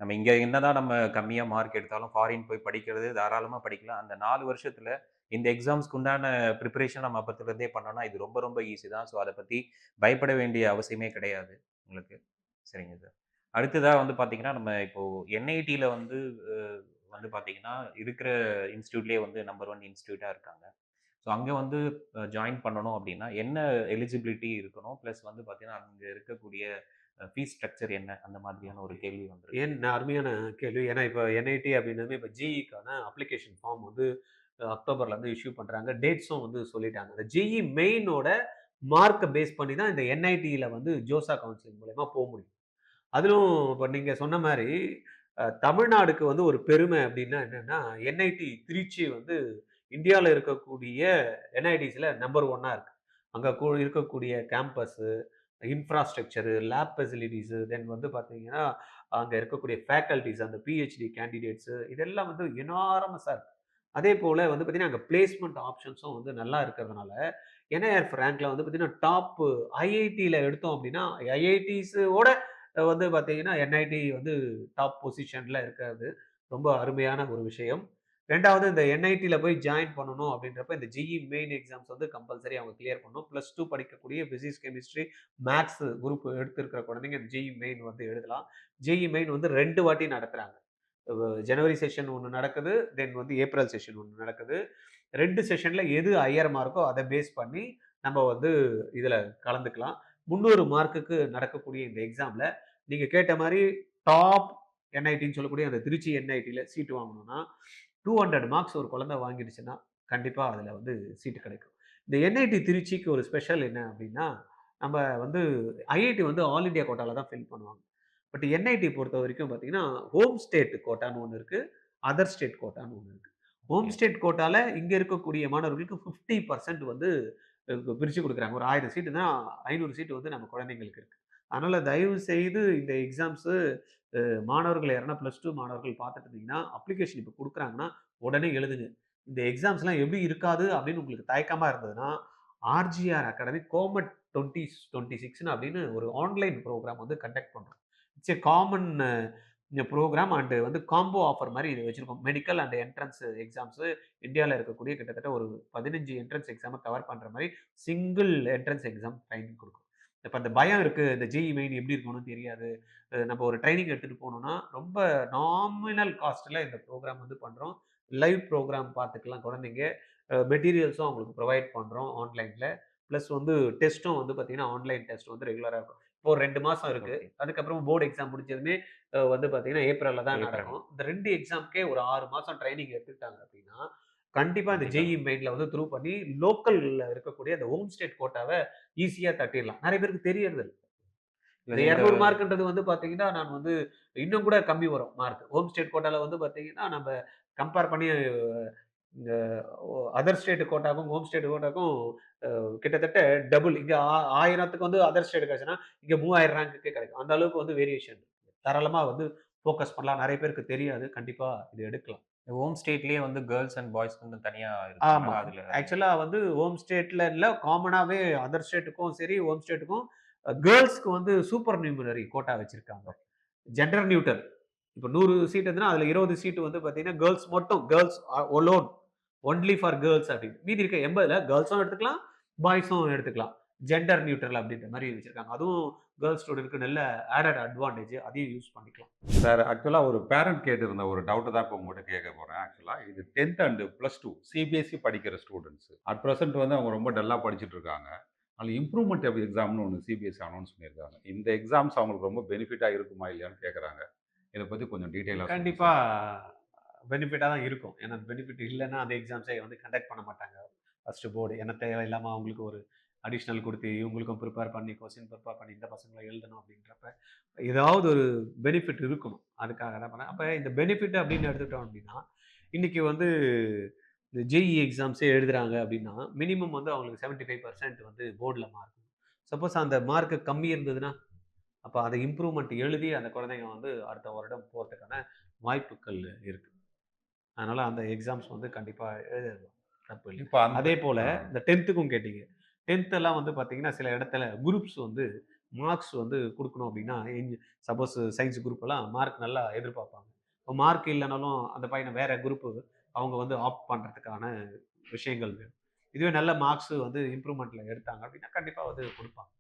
நம்ம இங்க என்னதான் நம்ம கம்மியா மார்க் எடுத்தாலும், ஃபாரின் போய் படிக்கிறது தாராளமா படிக்கலாம். அந்த 4 வருஷத்துல இந்த எக்ஸாம்ஸ்க்கு உண்டான பிரிப்பரேஷன் நம்ம அப்பத்துலருந்தே பண்ணோம்னா, இது ரொம்ப ரொம்ப ஈஸி தான். ஸோ அத பத்தி பயப்பட வேண்டிய அவசியமே கிடையாது உங்களுக்கு. சரிங்க சார். அடுத்ததா வந்து பார்த்தீங்கன்னா, நம்ம இப்போ என்ஐடில வந்து அ வந்து பார்த்தீங்கன்னா, இருக்கிற இன்ஸ்டிடியூட்லயே வந்து நம்பர் 1 இன்ஸ்டிடியூட்டா இருக்காங்க. ஸோ அங்க வந்து ஜாயின் பண்ணணும் அப்டின்னா, என்ன எலிஜிபிலிட்டி இருக்கணும்? பிளஸ் வந்து பார்த்தீங்கன்னா, அங்க இருக்கக்கூடிய ஃபீஸ் ஸ்ட்ரக்சர் என்ன? அந்த மாதிரியான ஒரு கேள்வி வந்திருக்கு. ஏன் அருமையான கேள்வி. ஏன்னா இப்போ என்ஐடி அப்படின்னதுமே இப்போ ஜிஇக்கான அப்ளிகேஷன் ஃபார்ம் வந்து அக்டோபர்ல வந்து இஷ்யூ பண்றாங்க. டேட்ஸும் வந்து சொல்லிட்டாங்க. அந்த ஜிஇ மெயினோட மார்க்க பேஸ் பண்ணி தான் இந்த என்ஐடியில வந்து ஜோசா கவுன்சிலிங் மூலியமா முடியும். அதிலும் இப்ப நீங்க சொன்ன மாரி, தமிழ்நாடுக்கு வந்து ஒரு பெருமை அப்டின்னா என்னன்னா, என்ஐடி திருச்சி வந்து இந்தியால இருக்கக்கூடிய என்ஐடிஸ்ல நம்பர் 1 இருக்கு. அங்க இருக்கக்கூடிய கேம்பஸு, இன்ஃப்ராஸ்ட்ரக்சரு, லேப் ஃபெசிலிட்டீஸு, தென் வந்து பார்த்தீங்கன்னா, அங்க இருக்கக்கூடிய ஃபேக்கல்டீஸ், அந்த பிஹெச்டி கேண்டிடேட்ஸு இதெல்லாம் வந்து எனார்மஸா இருக்கு. அதேபோல வந்து பார்த்தீங்கன்னா, அங்க பிளேஸ்மென்ட் ஆப்ஷன்ஸும் வந்து நல்லா இருக்கிறதுனால, என்ஐஆர்எஃப் ரேங்க்ல வந்து பார்த்தீங்கன்னா, டாப் ஐஐடில எடுத்தோம் அப்டின்னா, ஐஐடிஸோட வந்து பார்த்தீங்கன்னா, என்ஐடி வந்து டாப் பொசிஷன்ல இருக்கிறது ரொம்ப அருமையான ஒரு விஷயம். 2வது இந்த என்ஐடில போய் ஜாயின் பண்ணணும் அப்படின்றப்ப, இந்த ஜிஇ மெயின் எக்ஸாம்ஸ் வந்து கம்பல்சரி அவங்க கிளியர் பண்ணணும். +2 படிக்கக்கூடிய பிசிக்ஸ், கெமிஸ்ட்ரி, மேத்ஸ் குரூப் எடுத்திருக்கிற குழந்தைங்க இந்த ஜிஇ மெயின் வந்து எழுதலாம். ஜிஇ மெயின் வந்து 2 வாட்டி நடத்துறாங்க. ஜனவரி செஷன் ஒண்ணு நடக்குது. தென் வந்து ஏப்ரல் செஷன் ஒண்ணு நடக்குது. 2 செஷன்ல எது ஹையர் மார்க்கோ அத பேஸ் பண்ணி நம்ம வந்து இதுல கலந்துக்கலாம். 300 மார்க்குக்கு நடக்கக்கூடிய இந்த எக்ஸாம்ல நீங்க கேட்ட மாரி டாப் என்ஐடின்னு சொல்லக்கூடிய அந்த திருச்சி என்ஐடில சீட் வாங்கணும்னா, 200 மார்க்ஸ் ஒரு குழந்தை வாங்கிடுச்சுன்னா, கண்டிப்பா அதுல வந்து சீட்டு கிடைக்கும். இந்த என்ஐடி திருச்சிக்கு ஒரு ஸ்பெஷல் என்ன அப்டின்னா, நம்ம வந்து ஐஐடி வந்து ஆல் இந்தியா கோட்டால தான் ஃபில் பண்ணுவாங்க. பட் என்ஐடி பொறுத்தவரைக்கும் பார்த்தீங்கன்னா, ஹோம் ஸ்டேட் கோட்டான்னு ஒண்ணு இருக்கு. அதர் ஸ்டேட் கோட்டான்னு ஒண்ணு இருக்கு. Home okay. ஸ்டேட் கோட்டால இங்க இருக்கக்கூடிய மாணவர்களுக்கு 50% வந்து பிரிச்சு குடுக்குறாங்க. ஒரு 1000 சீட்டுனா 500 சீட்டு வந்து நம்ம குழந்தைங்களுக்கு இருக்கு. அதனால தயவு செய்து இந்த எக்ஸாம்ஸு மாணவர்கள் யாருன்னா +2 மாணவர்கள் பார்த்துட்டு இருந்தீங்கன்னா, அப்ளிகேஷன் இப்ப குடுக்குறாங்கன்னா, உடனே எழுதுங்க. இந்த எக்ஸாம்ஸ்லாம் எப்படி இருக்காது அப்படின்னு உங்களுக்கு தயக்கமா இருந்ததுன்னா, ஆர்ஜிஆர் அகாடமி கோமட் 2026ன்னு அப்படின்னு ஒரு ஆன்லைன் ப்ரோகிராம் வந்து கண்டக்ட் பண்றோம். It's a common program and வந்து காம்போ ஆஃபர் மாரி இது வச்சிருக்கோம். மெடிக்கல் அண்ட் என்ட்ரன்ஸ் எக்ஸாம்ஸ் இந்தியால இருக்கக்கூடிய கிட்டத்தட்ட ஒரு 15 என்ட்ரன்ஸ் எக்ஸாம கவர் பண்ற மாரி சிங்கிள் என்ட்ரன்ஸ் எக்ஸாம் ட்ரைனிங் குடுக்குறோம். இப்ப அந்த பயம் இருக்கு. இந்த ஜிஇ மெயின் எப்படி இருக்கணும்னு தெரியாது. நம்ம ஒரு ட்ரெய்னிங் எடுத்துட்டு போனோம்னா, ரொம்ப நாமினல் காஸ்ட்ல இந்த ப்ரோகிராம் வந்து பண்றோம். லைவ் ப்ரோகிராம் பார்த்துக்கலாம் குழந்தைங்க. மெட்டீரியல்ஸும் அவங்களுக்கு ப்ரொவைட் பண்றோம் ஆன்லைன்ல. பிளஸ் வந்து டெஸ்ட்டும் வந்து பார்த்தீங்கன்னா, ஆன்லைன் டெஸ்ட் வந்து ரெகுலரா இருக்கும். இப்போ ஒரு 2 மாசம் இருக்கு. ஓகே. அதுக்கப்புறம் போர்ட் எக்ஸாம் முடிஞ்சதுமே வந்து பார்த்தீங்கன்னா, ஏப்ரல்ல தான் ஏப்ரல். நடக்கும். இந்த 2 எக்ஸாம்க்கே ஒரு 6 மாசம் ட்ரெய்னிங் எடுத்துக்கிட்டாங்க அப்படின்னா, கண்டிப்பா இந்த கண்டிப்பா. ஜேஇ மெயின்ல வந்து த்ரூ பண்ணி லோக்கல்ல இருக்கக்கூடிய அந்த ஹோம் ஸ்டேட் கோட்டாவ ஈஸியா தட்டிறலாம். நெறைய பேருக்கு தெரியறதில்ல. இந்த இவங்க இந்த 200 மார்க்ன்றது வந்து பார்த்தீங்கன்னா, நான் வந்து இன்னும் கூட கம்மி வரும் மார்க். ஹோம் ஸ்டேட் கோட்டால வந்து பார்த்தீங்கன்னா, நம்ப கம்பேர் பண்ணி இந்த அதர் ஸ்டேட் கோட்டாக்கும், ஹோம் ஸ்டேட் கோட்டாக்கும் அ கிட்டத்தட்ட டபுள். இங்க 1000க்கு வந்து அதர் ஸ்டேட் கிடைச்சுன்னா, இங்க 3000 ரேங்க்குக்கே கிடைக்கும். அந்த அளவுக்கு வந்து வேரியேஷன். தாராளமா வந்து ஃபோக்கஸ் பண்ணலாம். நெறைய பேருக்கு தெரியாது. கண்டிப்பா இது எடுக்கலாம். ஹோம் ஸ்டேட்லயே வந்து கேர்ல்ஸ் அண்ட் பாய்ஸ்க்குன்னு தனியா ஆமா. இருக்குங்களா? அதுல ஆக்சுவலா வந்து ஹோம் ஸ்டேட்ல இல்ல, காமனாவே அதர் ஸ்டேட்டுக்கும் சரி, ஹோம் ஸ்டேட்டுக்கும் கேர்ல்ஸ்க்கு வந்து சூப்பர் நியூமரரி கோட்டா வச்சிருக்காங்க. Gender neutral. இப்ப 100 சீட் இருந்ததுன்னா, அதுல 20 சீட் வந்து பார்த்தீங்கன்னா, கேர்ல்ஸ் மட்டும். Girls alone. Only for girls அப்படின்னு. மீதி இருக்க 80ல கேர்ல்ஸும் எடுத்துக்கலாம், பாய்ஸும் எடுத்துக்கலாம். ஜெண்டர் நியூட்ரல் அப்படின்ற மாரி வச்சிருக்காங்க. அதுவும் கேர்ல்ஸ் ஸ்டூடண்ட்க்கு நல்ல ஆடட் அட்வான்டேஜ். அதையும் யூஸ் பண்ணிக்கலாம். சார் ஆக்சுவலா ஒரு பேரண்ட் கேட்டிருந்த ஒரு டவுட்ட தான் இப்போ உங்ககிட்ட கேட்க போறேன் ஆக்சுவலா. இது 10த் அண்ட் +2 சிபிஎஸ்இ படிக்கிற ஸ்டூடண்ட்ஸ். அட் பிரசன்ட் வந்து அவங்க ரொம்ப டல்லா படிச்சுட்டு இருக்காங்க. அதில இம்ப்ரூவ்மெண்ட் எக்ஸாம்னு ஒண்ணு சிபிஎஸ்இ அனௌன்ஸ் பண்ணியிருக்காங்க. இந்த எக்ஸாம்ஸ் அவங்களுக்கு ரொம்ப பெனிஃபிட்டா இருக்குமா இல்லையான்னு கேட்கறாங்க. இத பத்தி கொஞ்சம் டீட்டெயிலா சொல்லுங்க கண்டிப்பா சார். பெனிஃபிட்டா தான் இருக்கும். ஏன்னா பெனிஃபிட் இல்லன்னா அந்த எக்ஸாம்ஸே வந்து கண்டக்ட் பண்ண மாட்டாங்க. First board. ஏன்னா தேவையில்லாம அவங்களுக்கு ஒரு அடிஷனல் குடுத்து, இவங்களுக்கும் ப்ரிப்பேர் பண்ணி, கொஸ்டின் ப்ரிப்பேர் பண்ணி, இந்த பசங்கள எழுதணும் அப்படின்றப்ப, ஏதாவது ஒரு பெனிஃபிட் இருக்கணும். அதுக்காக தான் பண்ணேன். அப்ப இந்த பெனிஃபிட் அப்படின்னு எடுத்துட்டோம் அப்படின்னா, இன்னைக்கு வந்து இந்த ஜேஇ எக்ஸாம்ஸே எழுதுறாங்க அப்படின்னா, மினிமம் வந்து அவங்களுக்கு 75% வந்து போர்ட்ல மார்க். சப்போஸ் அந்த மார்க் கம்மி இருந்ததுன்னா, அப்ப அத இம்ப்ரூவ்மென்ட் எழுதி அந்த குழந்தைங்க வந்து அடுத்த வருடம் போறதுக்கான வாய்ப்புகள் இருக்கு. அதனால அந்த எக்ஸாம்ஸ் வந்து கண்டிப்பா எழுதலாம். தப்பு இல்ல. இப்ப அந்த அதேபோல ஆ. இந்த 10த்துக்கும் கேட்டீங்க. 10த் எல்லாம் வந்து பார்த்தீங்கன்னா, சில இடத்துல குரூப்ஸ் வந்து மார்க்ஸ் வந்து குடுக்கணும் அப்டின்னா, சப்போஸ் சயன்ஸ் குரூப் எல்லாம் மார்க் நல்லா எதிர்பார்ப்பாங்க. இப்ப மார்க் இல்லனாலும் அந்த பையன வேற குரூப் அவங்க வந்து ஆப்ட் பண்றதுக்கான விஷயங்கள் வேணும். இதுவே நல்ல மார்க்ஸ் வந்து இம்ப்ரூவ்மென்ட்ல எடுத்தாங்க அப்டின்னா, கண்டிப்பா வந்து குடுப்பாங்க.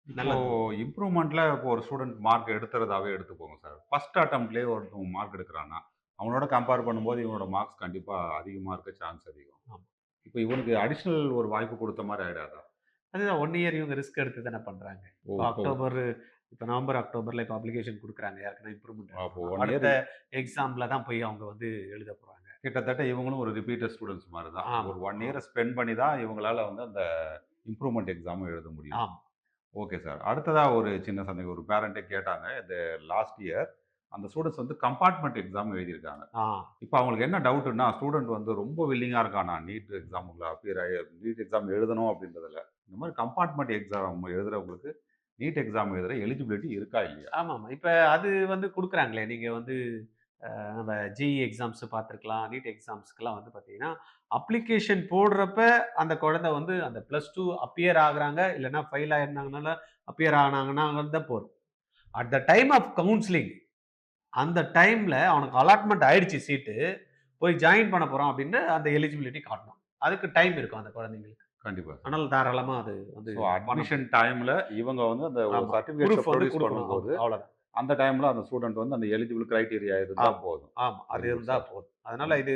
இப்போ நல்லது தான். இம்ப்ரூவ்மெண்ட்ல இப்போ ஒரு ஸ்டூடண்ட் மார்க் எடுத்துறதாவே எடுத்துக்கோங்க சார். ஃபர்ஸ்ட் அட்டெம்ப்ட்லயே ஒருத்தவன் மார்க் எடுக்குறான்னா, அவனோட கம்பேர் பண்ணும்போது இவனோட மார்க்ஸ் கண்டிப்பா அதிகமா இருக்க சான்ஸ் அதிகம். ஆமா. இப்ப இவனுக்கு அடிஷனல் ஒரு வாய்ப்பு குடுத்த மாரி ஆயிடாதா? அதுதான் 1 இயர் இவங்க ரிஸ்க் எடுத்து தானே பண்றாங்க. ஓ! இப்போ இப்போ அக்டோபர் இப்போ நவம்பர் அக்டோபர்ல இப்போ அப்ளிகேஷன் கொடுக்குறாங்க யாருக்குன்னா இம்ப்ரூவ்மெண்ட் அப்போ எழுதணும்னா 1 அடுத்த இயர் எக்ஸாமில் தான் போய் அவங்க வந்து எழுத போகிறாங்க. கிட்டத்தட்ட இவங்களும் ஒரு ரிப்பீட்டட் ஸ்டூடண்ட்ஸ் மாரி தான். ஆமாம் ஒரு 1 இயர ஆமாம் ஸ்பெண்ட் பண்ணி தான் இவங்களால வந்து அந்த இம்ப்ரூவ்மெண்ட் எக்ஸாமும் எழுத முடியும். ஆமாம். Okay sir. அடுத்ததா ஒரு சின்ன சந்தேகம். ஒரு பேரண்ட்டே கேட்டாங்க. இந்த லாஸ்ட் இயர் அந்த ஸ்டூடண்ட்ஸ் வந்து கம்பார்ட்மெண்ட் எக்ஸாம் எழுதியிருக்காங்க. ஆ இப்ப அவங்களுக்கு என்ன டவுட்டுன்னா, ஸ்டூடண்ட் வந்து ரொம்ப வில்லிங்கா இருக்கானா, நீட் எக்ஸாம்ல அப்பியர் ஆயி நீட் எக்ஸாம் எழுதணும் அப்டின்றதுல. இந்த மாரி கம்பார்ட்மெண்ட் எக்ஸாம் எழுதுறவங்களுக்கு, நீட் எக்ஸாம் எழுதுற எலிஜிபிலிட்டி இருக்கா? இல்லையா? ஆமாம். இப்போ அது வந்து கொடுக்குறாங்களே நீங்கள் வந்து நம்ம ஜிஇ எக்ஸாம்ஸ் பார்த்துருக்கலாம். நீட் எக்ஸாம்ஸ்க்குலாம் வந்து பார்த்தீங்கன்னா, அப்ளிகேஷன் போடுறப்ப அந்த குழந்தை வந்து அந்த +2 அப்பியர் ஆகுறாங்க. இல்லன்னா ஃபெயில் ஆயிருந்தாங்கனால அப்பியர் ஆனாங்கன்னா தான் போதும். At the time of counselling அந்த டைம்ல அவனுக்கு அலாட்மெண்ட் ஆயிடுச்சு சீட்டு. போய் ஜாயின் பண்ண போறான் அப்படின்னு அந்த எலிஜிபிலிட்டி காட்டணும். அதுக்கு டைம் இருக்கும் அந்த குழந்தைங்களுக்கு. கண்டிப்பா சார். அதனால தாராளமா அது வந்து ஸோ பண்ண அட்மிஷன் முடியும். டைம்ல இவங்க வந்து அந்த ஆமா. சர்டிஃபிகேட்ஸ ப்ரூஃப் வந்து ப்ரொடியூஸ் குடுக்கணும். பண்ணும்போது, அவ்வளோதான். அந்த டைம்ல அந்த ஸ்டூடண்ட் வந்து அந்த எலிஜிபிள் கிரைட்டீரியா இருந்தா ஆமா, போதும். ஆமா. அது வெரி குட் இருந்தா சார். போதும். அதனால இது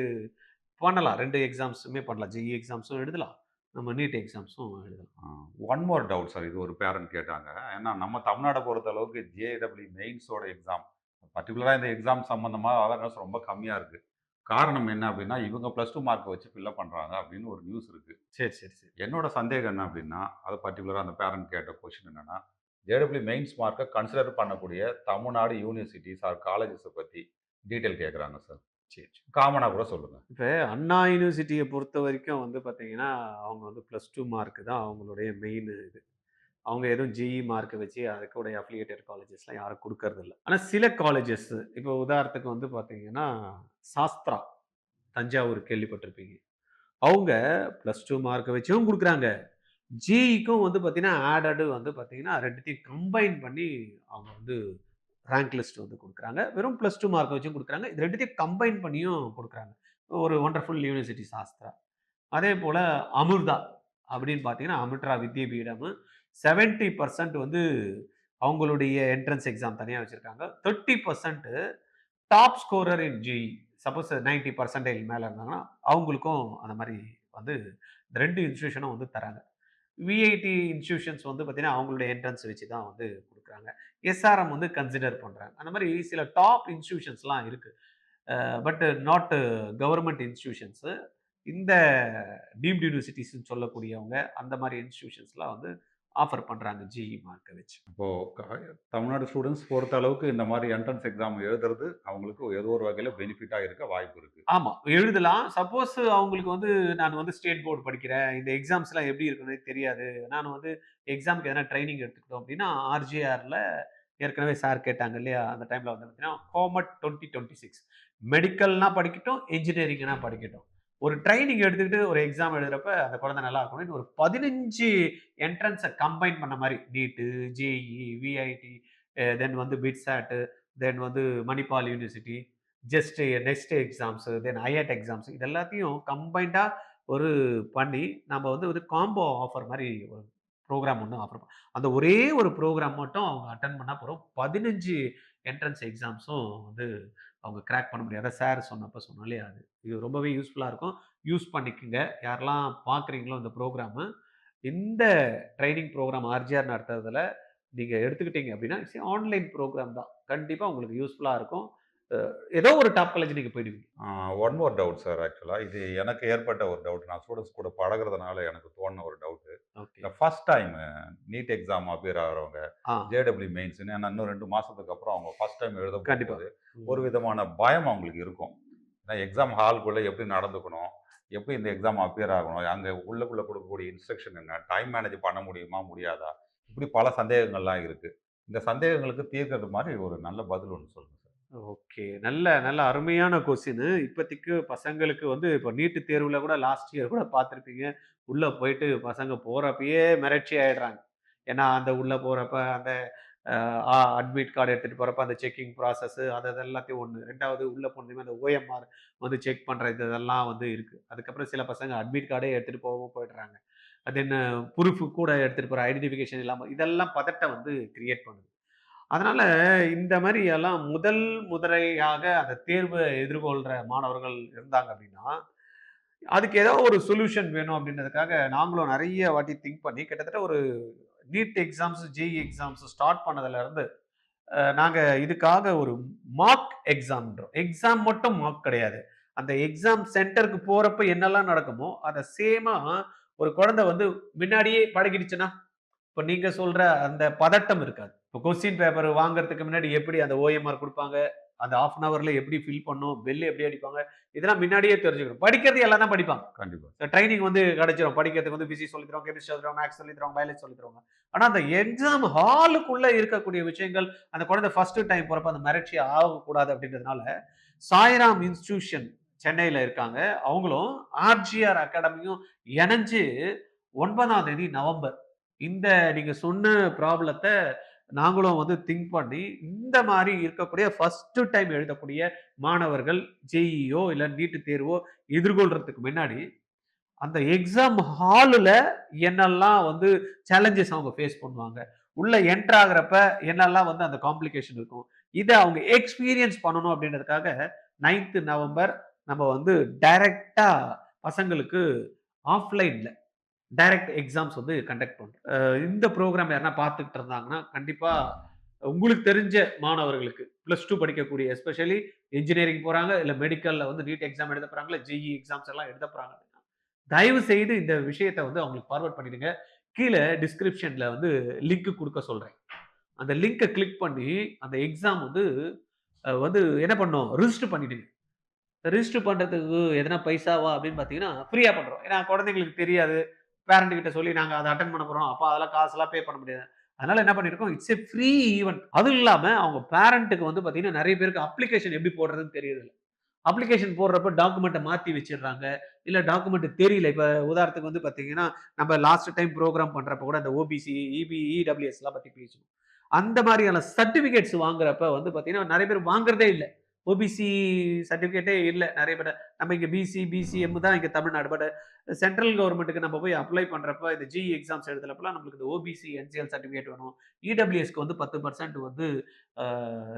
பண்ணலாம். 2 எக்ஸாம்ஸுமே பண்ணலாம். ஜிஇ எக்ஸாம்ஸும் எழுதலாம். நம்ம நீட் எக்ஸாம்ஸும் எழுதலாம். One more doubt sir. இது ஒரு பேரண்ட் கேட்டாங்க. ஏன்னா நம்ம தமிழ்நாட பொறுத்த அளவுக்கு ஜேடபிள்யூ மெயின்ஸோட எக்ஸாம், பர்ட்டிகுலரா இந்த எக்ஸாம் சம்மந்தமா அவேர்னஸ் ரொம்ப கம்மியா இருக்கு. காரணம் என்ன அப்டின்னா, இவங்க +2 மார்க்க வச்சு ஃபில் அப் பண்றாங்க அப்டின்னு ஒரு நியூஸ் இருக்கு. சரி, சரி, சரி. என்னோட சந்தேகம் என்ன அப்டின்னா, அது பர்ட்டிகுலரா அந்த பேரண்ட் கேட்ட கொஸ்டின் என்னன்னா, ஜேடபிள்யூ மெயின்ஸ் மார்க்க கன்சிடர் பண்ணக்கூடிய தமிழ்நாடு யூனிவர்சிட்டீஸ் ஆர் காலேஜஸ பத்தி டீட்டெயில் கேட்குறாங்க சார். சரி, சரி. காமனா கூட சொல்லுங்க. இப்ப அண்ணா யூனிவர்சிட்டிய பொறுத்தவரைக்கும் வந்து பார்த்தீங்கன்னா, அவங்க வந்து +2 மார்க் தான் அவங்களுடைய மெயின் இது. அவங்க எதுவும் ஜிஇ மார்க் வச்சு அதுக்கூடைய அஃபிலியேட்டட் காலேஜஸ்லாம் யாரும் குடுக்கறதில்ல. ஆனா சில காலேஜஸ் இப்போ உதாரணத்துக்கு வந்து பார்த்தீங்கன்னா, சாஸ்த்ரா தஞ்சாவூர் கேள்விப்பட்டிருப்பீங்க. அவங்க +2 மார்க்க வச்சும் குடுக்குறாங்க. ஜிஇக்கும் வந்து பார்த்தீங்கன்னா, ஆடட் வந்து பார்த்தீங்கன்னா 2த்தையும் கம்பைன் பண்ணி அவங்க வந்து ரேங்க் லிஸ்ட் வந்து குடுக்குறாங்க. வெறும் +2 மார்க்க வச்சும் குடுக்குறாங்க. இது 2த்தையும் கம்பைன் பண்ணியும் குடுக்குறாங்க. ஒரு வண்டர்ஃபுல் யூனிவர்சிட்டி சாஸ்த்ரா. அதேபோல அமிர்தா அப்படின்னு பார்த்தீங்கன்னா, அமிர்தா வித்யாபீடம் 70% வந்து அவங்களுடைய என்ட்ரன்ஸ் எக்ஸாம் தனியா வச்சிருக்காங்க. 30% டாப் ஸ்கோரர் இன் ஜிஇ. சப்போஸ் 90% மேல இருந்தாங்கன்னா, அவங்களுக்கும் அந்த மாரி வந்து இந்த 2 இன்ஸ்டிடியூஷனும் வந்து தராங்க. விஐடி இன்ஸ்டிடியூஷன்ஸ் வந்து பார்த்தீங்கன்னா, அவங்களுடைய என்ட்ரன்ஸ் வச்சு தான் வந்து குடுக்குறாங்க. எஸ்ஆர்எம் வந்து கன்சிடர் பண்றாங்க. அந்த மாரி சில டாப் இன்ஸ்டிடியூஷன்ஸ்லாம் இருக்கு. But not government institutions. இந்த டீம்டு யூனிவர்சிட்டீஸ்ன்னு சொல்லக்கூடியவங்க, அந்த மாரி இன்ஸ்டிடியூஷன்ஸ்லாம் வந்து ஆஃபர் பண்றாங்க ஜிஇ மார்க்க வச்சு. அப்போ க தமிழ்நாடு ஸ்டூடண்ட்ஸ் பொறுத்த அளவுக்கு இந்த மாரி என்ட்ரன்ஸ் எக்ஸாம் எழுதுறது அவங்களுக்கு ஏதோ ஒரு வகையில பெனிஃபிட்டா இருக்க வாய்ப்பு இருக்கு. ஆமா. எழுதலாம். சப்போஸ் அவங்களுக்கு வந்து நான் வந்து ஸ்டேட் போர்ட் படிக்கிறேன். இந்த எக்ஸாம்ஸ்லாம் எப்படி இருக்குன்னே தெரியாது. நான் வந்து எக்ஸாம்க்கு எதனா ட்ரெய்னிங் எடுத்துக்கிட்டோம் அப்படின்னா, ஆர்ஜிஆர்ல ஏற்கனவே சார் கேட்டாங்க இல்லையா? அந்த டைம்ல வந்து பார்த்தீங்கன்னா, கோமட் 2026 மெடிக்கல்னா படிக்கட்டும், என்ஜினியரிங்னா படிக்கட்டும். ஒரு ட்ரெய்னிங் எடுத்துக்கிட்டு ஒரு எக்ஸாம் எழுதுறப்ப அந்த குழந்தை நல்லா இருக்கணும்னு ஒரு 15 என்ட்ரன்ஸ கம்பைன் பண்ண மாரி நீட்டு, ஜேஇஇ, விஐடி, தென் வந்து பிட்சாட், தென் வந்து Manipal university, just next exams, then IIT exams இது எல்லாத்தையும் கம்பைன்டா ஒரு பண்ணி நம்ம வந்து ஒரு காம்போ ஆஃபர் மாரி ஒரு ப்ரோகிராம் ஒண்ணு ஆஃபர் அந்த ஒரே ஒரு ப்ரோகிராம் மட்டும் அவங்க அட்டெண்ட் பண்ணா போதும். 15 என்ட்ரன்ஸ் எக்ஸாம்ஸும் வந்து அவங்க கிராக் பண்ண முடியும். அதான் சார் சொன்னப்ப சொன்னோம் இல்லையா? அது. இது ரொம்பவே யூஸ்ஃபுல்லா இருக்கும். யூஸ் பண்ணிக்கங்க. யாரெல்லாம் பார்க்குறீங்களோ இந்த ப்ரோகிராம, இந்த ட்ரெய்னிங் ப்ரோகிராம் ஆர்ஜிஆர் நடத்துறதுல நீங்க எடுத்துக்கிட்டீங்க அப்படின்னா, இட்ஸ் ஆன்லைன் ப்ரோகிராம் தான். கண்டிப்பா உங்களுக்கு யூஸ்ஃபுல்லா இருக்கும். அ ஏதோ ஒரு டாப் காலேஜ் நீங்க போயிடுவீங்க. ஒன் மோர் டவுட் சார் ஆக்சுவலா. இது எனக்கு ஏற்பட்ட ஒரு டவுட். நான் ஸ்டூடண்ட்ஸ் கூட பழகுறதுனால எனக்கு தோணுன ஒரு டவுட். ஓகே. இந்த first time NEET exam appear ஆகுறவங்க, ஆ. ஜேடபிள்யூ மெயின்ஸ்ன்னு ஏன்னா இன்னும் 2 மாசத்துக்கு அப்புறம் அவங்க ஃபர்ஸ்ட் டைம் எழுத கண்டிப்பா. போகும்போது, ஒரு விதமான பயம் அவங்களுக்கு இருக்கும். ஏன்னா எக்ஸாம் ஹால்குள்ள எப்படி நடந்துக்கணும்? எப்படி இந்த எக்ஸாம் அப்பியர் ஆகணும்? அங்க உள்ளுக்குள்ள கொடுக்கக்கூடிய இன்ஸ்ட்ரக்ஷன் என்ன? டைம் மேனேஜ் பண்ண முடியுமா? முடியாதா? இப்படி பல சந்தேகங்கள்லாம் இருக்கு. இந்த சந்தேகங்களுக்கு தீர்க்கறது மாரி ஒரு நல்ல பதில் ஒண்ணு சொல்லுங்க சார். ஓகே. நல்ல நல்ல அருமையான கொஸ்டினு. இப்போதைக்கு பசங்களுக்கு வந்து இப்போ நீட் தேர்வுல கூட லாஸ்ட் இயர் கூட பார்த்துருப்பீங்க. உள்ள போயிட்டு பசங்க போறப்பயே மிரட்சி ஆயிடுறாங்க. ஏன்னா, அந்த உள்ள போறப்ப அந்த அட்மிட் கார்டு எடுத்துட்டு போறப்ப அந்த செக்கிங் ப்ராசஸ் அது அது எல்லாத்தையும் ஒண்ணு. 2வது உள்ள போனதுமே அந்த ஓஎம்ஆர் வந்து செக் பண்றது இதெல்லாம் வந்து இருக்கு. அதுக்கப்புறம் சில பசங்க அட்மிட் கார்டே எடுத்துட்டு போகாம போயிடுறாங்க. அது என்ன ப்ரூஃப் கூட எடுத்துட்டு போற ஐடென்டிஃபிகேஷன் இல்லாம இதெல்லாம் பதட்டம் வந்து கிரியேட் பண்ணுது. அதனால இந்த மாரி எல்லாம் முதலையாக அந்த தேர்வ எதிர்கொள்ற மாணவர்கள் இருந்தாங்க அப்படின்னா, அதுக்கு ஏதோ ஒரு சொல்யூஷன் வேணும் அப்படின்றதுக்காக நாங்களும் நெறைய வாட்டி திங்க் பண்ணி கிட்டத்தட்ட ஒரு NEET exams, JEE exams start பண்ணதுலேருந்து நாங்க இதுக்காக ஒரு மார்க் எக்ஸாம்ன்றோம். எக்ஸாம் மட்டும் மார்க் கிடையாது. அந்த எக்ஸாம் சென்டருக்கு போறப்ப என்னெல்லாம் நடக்குமோ, அத சேமா ஒரு குழந்தை வந்து முன்னாடியே பழகிடுச்சுன்னா, இப்ப நீங்க சொல்ற அந்த பதட்டம் இருக்காது. இப்போ கொஸ்டின் பேப்பர் வாங்குறதுக்கு முன்னாடி எப்படி அந்த ஓஎம்ஆர் குடுப்பாங்க, அந்த 1/2 அன் ஹவர்ல எப்படி ஃபில் பண்ணணும், பெல் எப்படி அடிப்பாங்க, இதெல்லாம் முன்னாடியே தெரிஞ்சுக்கணும். படிக்கிறது எல்லாம் தான் படிப்பாங்க. கண்டிப்பா. ட்ரைனிங் வந்து கிடைச்சிரும். படிக்கிறதுக்கு வந்து பிசிக்ஸ் சொல்லி தருவாங்க, கெமிஸ்ட்ரி சொல்லி தருவாங்க, மேத்ஸ் சொல்லி தருவாங்க, பயாலஜி சொல்லி தருவாங்க. ஆனா அந்த எக்ஸாம் ஹாலுக்குள்ள இருக்கக்கூடிய விஷயங்கள், அந்த குழந்தை ஃபர்ஸ்ட் டைம் போறப்ப அந்த மிரட்சி ஆகக்கூடாது அப்படின்றதுனால, சாய்ராம் இன்ஸ்டிடியூஷன் சென்னையில இருக்காங்க. அவங்களும் ஆர்ஜிஆர் அகாடமியும் இணைஞ்சு 9ஆம் தேதி நவம்பர் இந்த நீங்க சொன்ன ப்ராப்ளத்த நாங்களும் வந்து திங்க் பண்ணி, இந்த மாரி இருக்கக்கூடிய ஃபர்ஸ்ட் டைம் எழுதக்கூடிய மாணவர்கள் ஜேஇஓ இல்ல நீட் தேர்வோ எதிர்கொள்றதுக்கு முன்னாடி, அந்த எக்ஸாம் ஹாலுல என்னெல்லாம் வந்து சேலஞ்சஸ் அவங்க ஃபேஸ் பண்ணுவாங்க. உள்ள என்டர் ஆகுறப்ப என்னெல்லாம் வந்து அந்த காம்ப்ளிகேஷன் இருக்கும். இத அவங்க எக்ஸ்பீரியன்ஸ் பண்ணணும் அப்படின்றதுக்காக 9த் நவம்பர் நம்ம வந்து டைரக்ட்டா பசங்களுக்கு ஆஃப்லைன்ல டைரக்ட் எக்ஸாம்ஸ் வந்து கண்டக்ட் பண்றோம். இந்த ப்ரோகிராம் யாருன்னா பார்த்துக்கிட்டு இருந்தாங்கன்னா, கண்டிப்பா உங்களுக்கு தெரிஞ்ச மாணவர்களுக்கு +2 படிக்கக்கூடிய எஸ்பெஷலி இன்ஜினியரிங் போறாங்க, இல்ல மெடிக்கல்ல வந்து நீட் எக்ஸாம் எழுத போறாங்க, இல்ல ஜேஇ எக்ஸாம்ஸ் எல்லாம் எழுத போறாங்க. தயவு செய்து இந்த விஷயத்த வந்து அவங்களுக்கு ஃபார்வர்ட் பண்ணிடுங்க. கீழ டிஸ்கிரிப்ஷன்ல வந்து லிங்க் குடுக்க சொல்றேன். அந்த லிங்க கிளிக் பண்ணி அந்த எக்ஸாம் வந்து என்ன பண்ணணும்? ரிஜிஸ்டர் பண்ணிடுங்க. ரிஜிஸ்டர் பண்றதுக்கு எதனா பைசாவா அப்படின்னு பார்த்தீங்கன்னா, ஃப்ரீயா பண்றோம். ஏன்னா குழந்தைங்களுக்கு தெரியாது. பேரண்ட் கிட்ட சொல்லி நாங்க அத அட்டெண்ட் பண்ண போறோம். அப்ப அதெல்லாம் காசுலாம் பே பண்ண முடியாது. அதனால என்ன பண்ணியிருக்கோம், இட்ஸ் எ ஃப்ரீ ஈவென்ட். அதுவும் இல்லாம அவங்க பேரண்ட்க்கு வந்து பார்த்தீங்கன்னா, நெறைய பேருக்கு அப்ளிகேஷன் எப்படி போடுறதுன்னு தெரியறதில்ல. அப்ளிகேஷன் போடுறப்ப டாக்குமெண்ட்ட மாத்தி வச்சுடுறாங்க. இல்ல டாக்குமெண்ட் தெரியல. இப்ப உதாரணத்துக்கு வந்து பார்த்தீங்கன்னா, நம்ம லாஸ்ட் டைம் புரோகிராம் பண்றப்ப கூட அந்த ஓபிசி, இடபிள்யூஎஸ்லாம் பத்தி பேசினோம். அந்த மாரியான சர்டிபிகேட்ஸ் வாங்குறப்ப வந்து பார்த்தீங்கன்னா, நெறைய பேர் வாங்குறதே இல்ல. ஓபிசி சர்டிபிகேட்டே இல்ல. நெறைய பேர் நம்ம இங்க பிசி, பிசிஎம் தான் இங்க தமிழ்நாடு. பட் சென்ட்ரல் கவர்ன்மென்ட்க்கு நம்ம போய் அப்ளை பண்றப்ப இந்த ஜிஇ எக்ஸாம்ஸ் எழுதுறப்பலாம் நம்மளுக்கு இந்த ஓபிசி, என்சிஎல் சர்டிபிகேட் வேணும். இடபிள்யூஎஸ்க்கு வந்து 10% வந்து அ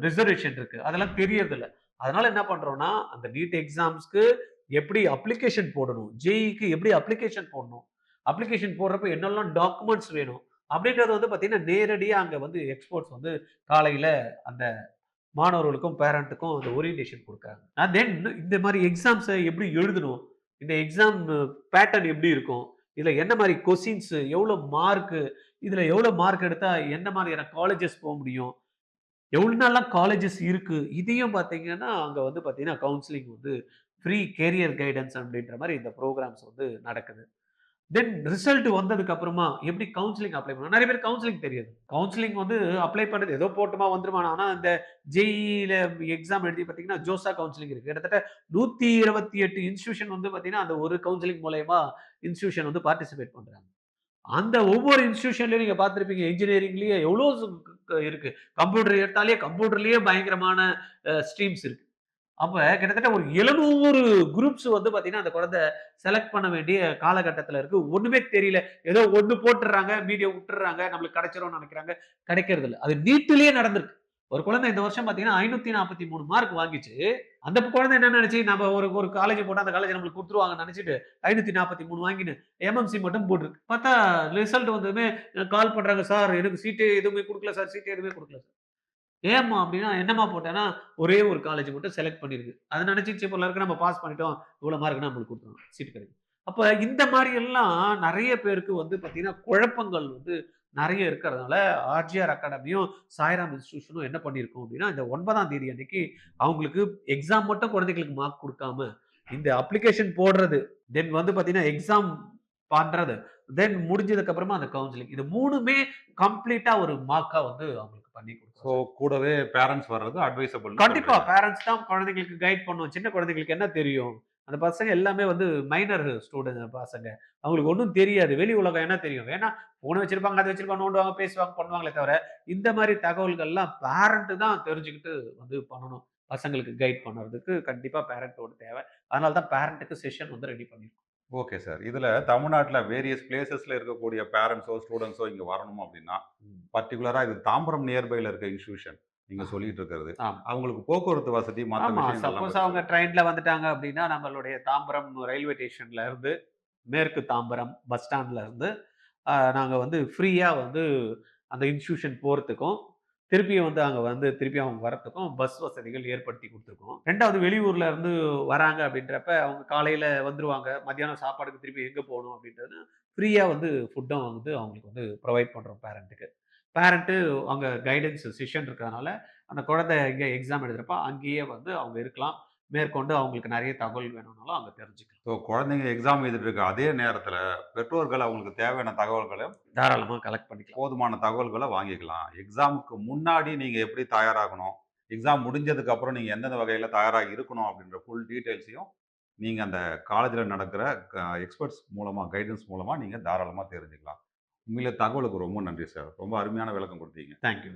ரிசர்வேஷன் இருக்கு. அதெல்லாம் தெரியறதில்ல. அதனால என்ன பண்றோம்னா, அந்த நீட் எக்ஸாம்ஸ்க்கு எப்படி அப்ளிகேஷன் போடணும்? ஜேஇக்கு எப்படி அப்ளிகேஷன் போடணும்? அப்ளிகேஷன் போடுறப்ப என்னெல்லாம் டாக்குமெண்ட்ஸ் வேணும்? அப்படின்றது வந்து பார்த்தீங்கன்னா, நேரடியா அங்க வந்து எக்ஸ்பர்ட்ஸ் வந்து காலையில அந்த மாணவர்களுக்கும், பேரண்ட்டுக்கும் அந்த ஓரியன்டேஷன் குடுக்குறாங்க. தென் இந்த மாரி எக்ஸாம்ஸ எப்படி எழுதணும்? இந்த எக்ஸாம் பேட்டர்ன் எப்படி இருக்கும்? இதுல என்ன மாரி கொஸ்டின்ஸ் எவ்வளோ மார்க்கு? இதுல எவ்வளோ மார்க் எடுத்தா எந்த மாதிரியான காலேஜஸ் போ முடியும்? எவ்வளோ நாள்லாம் காலேஜஸ் இருக்கு? இதையும் பார்த்தீங்கன்னா, அங்க வந்து பார்த்தீங்கன்னா, கவுன்சிலிங் வந்து ஃப்ரீ கேரியர் கைடன்ஸ் அப்படின்ற மாரி இந்த புரோகிராம்ஸ் வந்து நடக்குது. தென் ரிசல்ட் வந்ததுக்கு அப்புறமா எப்படி கவுன்சிலிங் அப்ளை பண்ணணும்? நெறைய பேர் கவுன்சிலிங் தெரியாது. கவுன்சிலிங் வந்து அப்ளை பண்ணது ஏதோ போட்டுமா வந்துருமா? ஆனா இந்த ஜேஇல எக்ஸாம் எழுதி பார்த்தீங்கன்னா, ஜோசா கவுன்சிலிங் இருக்கு. கிட்டத்தட்ட 128 இன்ஸ்டிடியூஷன் வந்து பார்த்தீங்கன்னா, அந்த ஒரு கவுன்சிலிங் மூலியமா இன்ஸ்டிடியூஷன் வந்து பார்ட்டிசிபேட் பண்றாங்க. அந்த ஒவ்வொரு இன்ஸ்டிடியூஷன்லயும் நீங்க பார்த்திருப்பீங்க. இன்ஜினியரிங்லயே எவ்ளோ இருக்கு. கம்ப்யூட்டர் எடுத்தாலே கம்ப்யூட்டர்லயே பயங்கரமான ஸ்ட்ரீம்ஸ் இருக்கு. அப்ப கிட்டத்தட்ட ஒரு 700 குரூப்ஸ் வந்து பார்த்தீங்கன்னா, அந்த குழந்தை செலக்ட் பண்ண வேண்டிய காலகட்டத்தில இருக்கு. ஒண்ணுமே தெரியல. ஏதோ ஒண்ணு போட்டுர்றாங்க, மீதிய விட்டுர்றாங்க. நம்மளுக்கு கிடைச்சிரும்னு நெனைக்கிறாங்க. கிடைக்கிறதில்ல. அது நீட்லயே நடந்திருக்கு. ஒரு குழந்தை இந்த வருஷம் பார்த்தீங்கன்னா, 543 மார்க் வாங்கிச்சு. அந்த குழந்தை என்ன நெனச்சு, நம்ம ஒரு ஒரு காலேஜ் போட்டா அந்த காலேஜ் நம்மளுக்கு குடுத்துருவாங்கன்னு நெனச்சுட்டு 543 வாங்கின்னு எம்எம்சி மட்டும் போட்டிருக்கு. பார்த்தா ரிசல்ட் வந்ததுமே கால் பண்றாங்க. சார் எனக்கு சீட்டே எதுவுமே குடுக்கல சார். சீட்டே எதுவுமே குடுக்கல சார். ஏம்மா அப்டின்னா, என்னம்மா போட்டேன்னா, ஒரே ஒரு காலேஜ் மட்டும் செலக்ட் பண்ணிருக்கு. அது நெனச்சுச்சு போல இருக்கு நம்ம பாஸ் பண்ணிட்டோம். இவ்வளோ மார்க்னா நம்மளுக்கு குடுத்துருவோம். சீட் கிடைக்கும். அப்ப இந்த மாரி எல்லாம் நெறைய பேருக்கு வந்து பார்த்தீங்கன்னா, குழப்பங்கள் வந்து நெறைய இருக்கிறதுனால, ஆர்ஜிஆர் அகாடமியும், சாய்ராம் இன்ஸ்டிடியூஷனும் என்ன பண்ணியிருக்கோம் அப்டின்னா, இந்த 9ஆம் தேதி அன்னைக்கு அவங்களுக்கு எக்ஸாம் மட்டும் குழந்தைகளுக்கு மார்க் குடுக்காம, இந்த அப்ளிகேஷன் போடுறது, தென் வந்து பார்த்தீங்கன்னா, எக்ஸாம் பண்றது, தென் முடிஞ்சதுக்கு அப்புறமா அந்த கவுன்சிலிங். இது 3மே கம்ப்ளீட்டா ஒரு மார்க்கா வந்து அவங்களுக்கு பண்ணி ஸோ குடுக்குறோம். கூடவே பேரண்ட்ஸ் வர்றது அட்வைசபிள்னு கண்டிப்பா. சொல்றீங்க. பேரண்ட்ஸ் தான் குழந்தைங்களுக்கு கைட் பண்ணணும். சின்ன குழந்தைங்களுக்கு என்ன தெரியும்? அந்த பசங்க எல்லாமே வந்து மைனர் ஸ்டூடண்ட் பசங்க. அவங்களுக்கு ஒண்ணும் தெரியாது. வெளி உலகம் என்ன தெரியும்? வேணா ஃபோன் வச்சிருப்பாங்க, அது வச்சிருப்பாங்க, நோண்டுவாங்க, பேசுவாங்க, பண்ணுவாங்களே தவிர, இந்த மாரி தகவல்கள்லாம் பேரண்ட் தான் தெரிஞ்சுக்கிட்டு வந்து பண்ணணும். பசங்களுக்கு கைட் பண்ணறதுக்கு கண்டிப்பா பேரண்டோட தேவை. அதனால தான் பேரண்ட்க்கு செஷன் வந்து ரெடி பண்ணியிருக்கோம். Okay sir. இதுல தமிழ்நாட்டுல வேரியஸ் பிளேஸஸ்ல இருக்கக்கூடிய பேரண்ட்ஸோ, ஸ்டூடண்ட்ஸோ இங்க வரணும் அப்டின்னா, ம். பர்ட்டிகுலரா இது தாம்பரம் நியர்பைல இருக்க இன்ஸ்டிடியூஷன் நீங்க ஆ. சொல்லிட்டு இருக்கிறது. ஆமா. அவங்களுக்கு போக்குவரத்து வசதி மத்த ஆமா. விஷயங்கள்லாம் சப்போஸ் பத்தி அவங்க சொல்லுங்க. ட்ரெயின்ல வந்துட்டாங்க அப்டின்னா, நம்மளுடைய தாம்பரம் ரயில்வே ஸ்டேஷன்ல இருந்து மேற்கு தாம்பரம் பஸ் ஸ்டாண்ட்ல இருந்து நாங்க வந்து ஃப்ரீயா வந்து அந்த இன்ஸ்டிடியூஷன் போறதுக்கும், திருப்பியும் வந்து அங்க வந்து திருப்பியும் அவங்க வரத்துக்கும் பஸ் வசதிகள் ஏற்படுத்தி குடுத்துருக்கோம். 2வது வெளியூர்ல இருந்து வராங்க அப்படின்றப்ப, அவங்க காலையில வந்துருவாங்க. மத்தியானம் சாப்பாடுக்கு திருப்பி எங்க போணும் அப்படின்றது ஃப்ரீயா வந்து ஃபுட்டும் வந்து அவங்களுக்கு வந்து ப்ரொவைட் பண்றோம் பேரண்ட்டுக்கு. பேரண்ட்டு அங்க கைடன்ஸ் செஷன் இருக்கிறதுனால, அந்த குழந்தை எங்க எக்ஸாம் எழுதுறப்ப அங்கேயே வந்து அவங்க இருக்கலாம். மேற்கொண்டு அவங்களுக்கு நெறைய தகவல் வேணும்னாலும் அங்க தெரிஞ்சுக்கலாம். ஸோ குழந்தைங்க எக்ஸாம் எழுதிட்டு இருக்க அதே நேரத்தில பெற்றோர்கள் அவங்களுக்கு தேவையான தகவல்கள தாராளமா கலெக்ட் பண்ணிக்கலாம். போதுமான தகவல்கள வாங்கிக்கலாம். எக்ஸாமுக்கு முன்னாடி நீங்க எப்படி தயாராகணும்? எக்ஸாம் முடிஞ்சதுக்கு அப்புறம் நீங்க எந்தெந்த வகையில தயாராகி இருக்கணும் அப்படின்ற ஃபுல் டீட்டெயில்ஸையும் நீங்க அந்த காலேஜ்ல நடக்கிற எக்ஸ்பர்ட்ஸ் மூலமா, கைடன்ஸ் மூலமா நீங்க தாராளமா தெரிஞ்சுக்கலாம். உண்மையிலே தகவலுக்கு ரொம்ப நன்றி சார். ரொம்ப அருமையான விளக்கம் குடுத்தீங்க. Thank you.